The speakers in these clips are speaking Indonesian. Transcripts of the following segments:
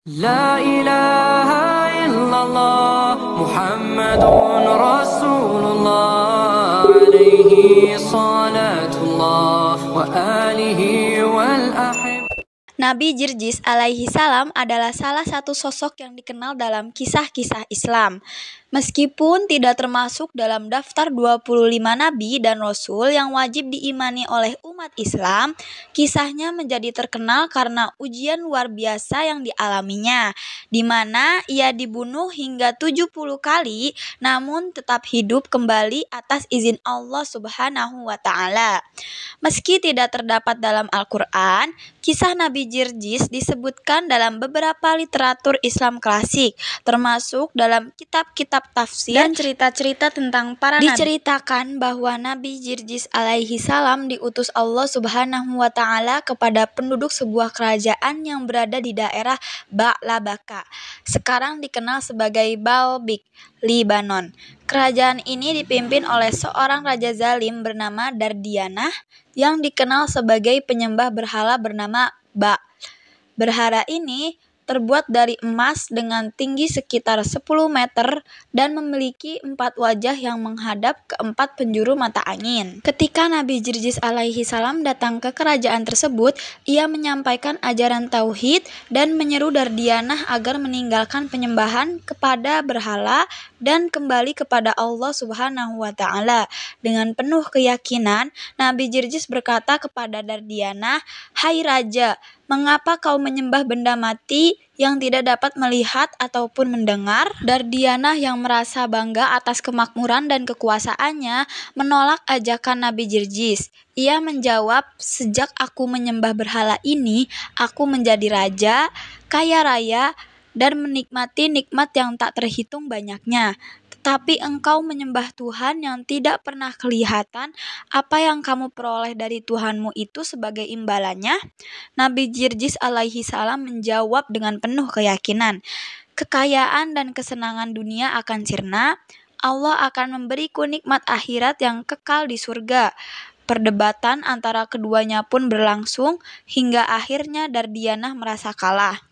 لا إله إلا الله محمد رسول الله عليه صلاة الله وآله والأحب. Nabi Jirjis alaihi salam adalah salah satu sosok yang dikenal dalam kisah-kisah Islam. Meskipun tidak termasuk dalam daftar 25 nabi dan rasul yang wajib diimani oleh umat Islam, kisahnya menjadi terkenal karena ujian luar biasa yang dialaminya, di mana ia dibunuh hingga 70 kali namun tetap hidup kembali atas izin Allah Subhanahu wa taala. Meski tidak terdapat dalam Al-Qur'an, kisah Nabi Jirjis disebutkan dalam beberapa literatur Islam klasik, termasuk dalam kitab-kitab tafsir dan cerita-cerita tentang para nabi. Diceritakan bahwa Nabi Jirjis alaihi salam diutus Allah Subhanahu wa taala kepada penduduk sebuah kerajaan yang berada di daerah Ba'labaka, sekarang dikenal sebagai Baalbek, Libanon. Kerajaan ini dipimpin oleh seorang raja zalim bernama Dardianah yang dikenal sebagai penyembah berhala bernama Ba. Berhala ini terbuat dari emas dengan tinggi sekitar 10 meter dan memiliki 4 wajah yang menghadap ke 4 penjuru mata angin. Ketika Nabi Jirjis alaihi salam datang ke kerajaan tersebut, ia menyampaikan ajaran tauhid dan menyeru Dardianah agar meninggalkan penyembahan kepada berhala dan kembali kepada Allah Subhanahu wa taala. Dengan penuh keyakinan, Nabi Jirjis berkata kepada Dardianah, "Hai raja, mengapa kau menyembah benda mati yang tidak dapat melihat ataupun mendengar?" Dardianah yang merasa bangga atas kemakmuran dan kekuasaannya menolak ajakan Nabi Jirjis. Ia menjawab, "Sejak aku menyembah berhala ini, aku menjadi raja, kaya raya, dan menikmati nikmat yang tak terhitung banyaknya. Tetapi engkau menyembah Tuhan yang tidak pernah kelihatan. Apa yang kamu peroleh dari Tuhanmu itu sebagai imbalannya?" Nabi Jirjis alaihi salam menjawab dengan penuh keyakinan, "Kekayaan dan kesenangan dunia akan sirna. Allah akan memberiku nikmat akhirat yang kekal di surga." Perdebatan antara keduanya pun berlangsung hingga akhirnya Dardianah merasa kalah.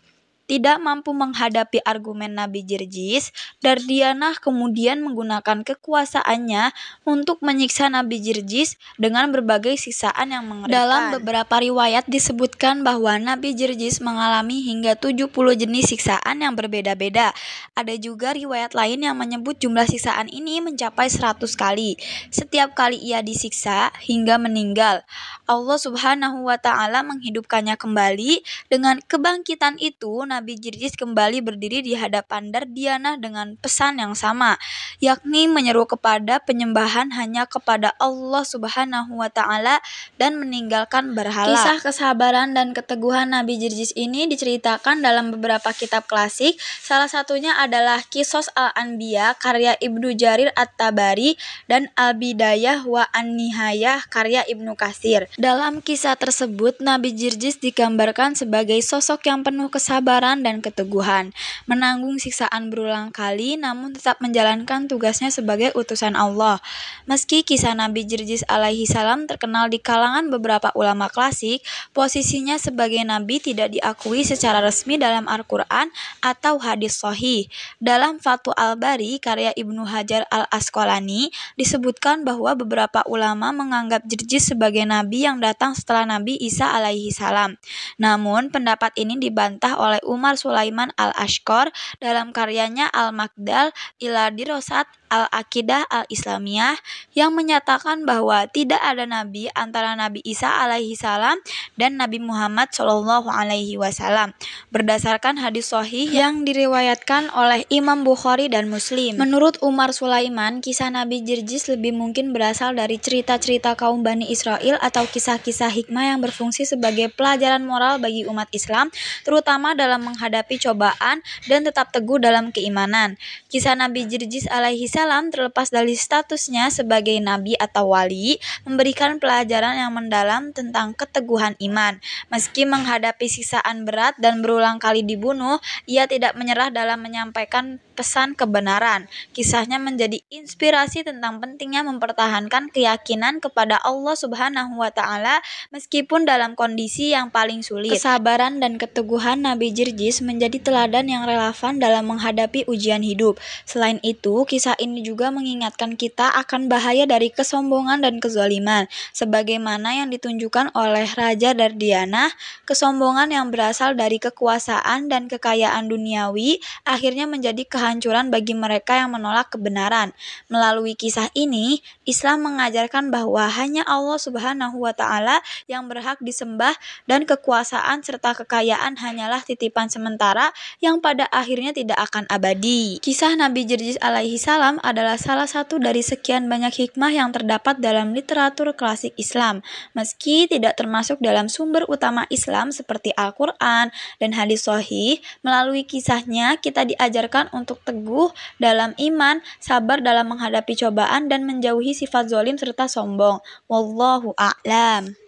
Tidak mampu menghadapi argumen Nabi Jirjis, Dardianah kemudian menggunakan kekuasaannya untuk menyiksa Nabi Jirjis dengan berbagai siksaan yang mengerikan. Dalam beberapa riwayat disebutkan bahwa Nabi Jirjis mengalami hingga 70 jenis siksaan yang berbeda-beda. Ada juga riwayat lain yang menyebut jumlah siksaan ini mencapai 100 kali. Setiap kali ia disiksa hingga meninggal, Allah Subhanahu wa taala menghidupkannya kembali. Dengan kebangkitan itu, Nabi Jirjis kembali berdiri di hadapan Dardianah dengan pesan yang sama, yakni menyeru kepada penyembahan hanya kepada Allah Subhanahu wa taala dan meninggalkan berhala. Kisah kesabaran dan keteguhan Nabi Jirjis ini diceritakan dalam beberapa kitab klasik. Salah satunya adalah Qisas Al-Anbiya karya Ibnu Jarir At-Tabari dan Al-Bidayah wa An-Nihayah karya Ibnu Katsir. Dalam kisah tersebut, Nabi Jirjis digambarkan sebagai sosok yang penuh kesabaran dan keteguhan, menanggung siksaan berulang kali namun tetap menjalankan tugasnya sebagai utusan Allah. Meski kisah Nabi Jirjis alaihi salam terkenal di kalangan beberapa ulama klasik, posisinya sebagai nabi tidak diakui secara resmi dalam Al-Qur'an atau hadis sahih. Dalam Fathul Bari karya Ibnu Hajar Al-Asqalani disebutkan bahwa beberapa ulama menganggap Jirjis sebagai nabi yang datang setelah Nabi Isa alaihi salam. Namun pendapat ini dibantah oleh Umar Sulaiman Al-Ashqar dalam karyanya Al-Maqdal ila Dirosat Al-Aqidah Al-Islamiyah yang menyatakan bahwa tidak ada nabi antara Nabi Isa alaihi salam dan Nabi Muhammad sallallahu alaihi wasallam berdasarkan hadis sahih yang diriwayatkan oleh Imam Bukhari dan Muslim. Menurut Umar Sulaiman, kisah Nabi Jirjis lebih mungkin berasal dari cerita-cerita kaum Bani Israel atau kisah-kisah hikmah yang berfungsi sebagai pelajaran moral bagi umat Islam, terutama dalam menghadapi cobaan dan tetap teguh dalam keimanan. Kisah Nabi Jirjis alaihi salam terlepas dari statusnya sebagai nabi atau wali, memberikan pelajaran yang mendalam tentang keteguhan iman. Meski menghadapi siksaan berat dan berulang kali dibunuh, ia tidak menyerah dalam menyampaikan pesan kebenaran. Kisahnya menjadi inspirasi tentang pentingnya mempertahankan keyakinan kepada Allah Subhanahu wa Ta'ala meskipun dalam kondisi yang paling sulit. Kesabaran dan keteguhan Nabi Jirjis menjadi teladan yang relevan dalam menghadapi ujian hidup. Selain itu, kisah ini juga mengingatkan kita akan bahaya dari kesombongan dan kezaliman, sebagaimana yang ditunjukkan oleh Raja Dardianah. Kesombongan yang berasal dari kekuasaan dan kekayaan duniawi akhirnya menjadi kehancuran bagi mereka yang menolak kebenaran. Melalui kisah ini, Islam mengajarkan bahwa hanya Allah Subhanahu wa Ta'ala yang berhak disembah dan kekuasaan serta kekayaan hanyalah titipan sementara yang pada akhirnya tidak akan abadi. Kisah Nabi Jirjis alaihi salam adalah salah satu dari sekian banyak hikmah yang terdapat dalam literatur klasik Islam. Meski tidak termasuk dalam sumber utama Islam seperti Al-Quran dan hadis sahih, melalui kisahnya kita diajarkan untuk teguh dalam iman, sabar dalam menghadapi cobaan, dan menjauhi sifat zalim serta sombong. Wallahu a'lam.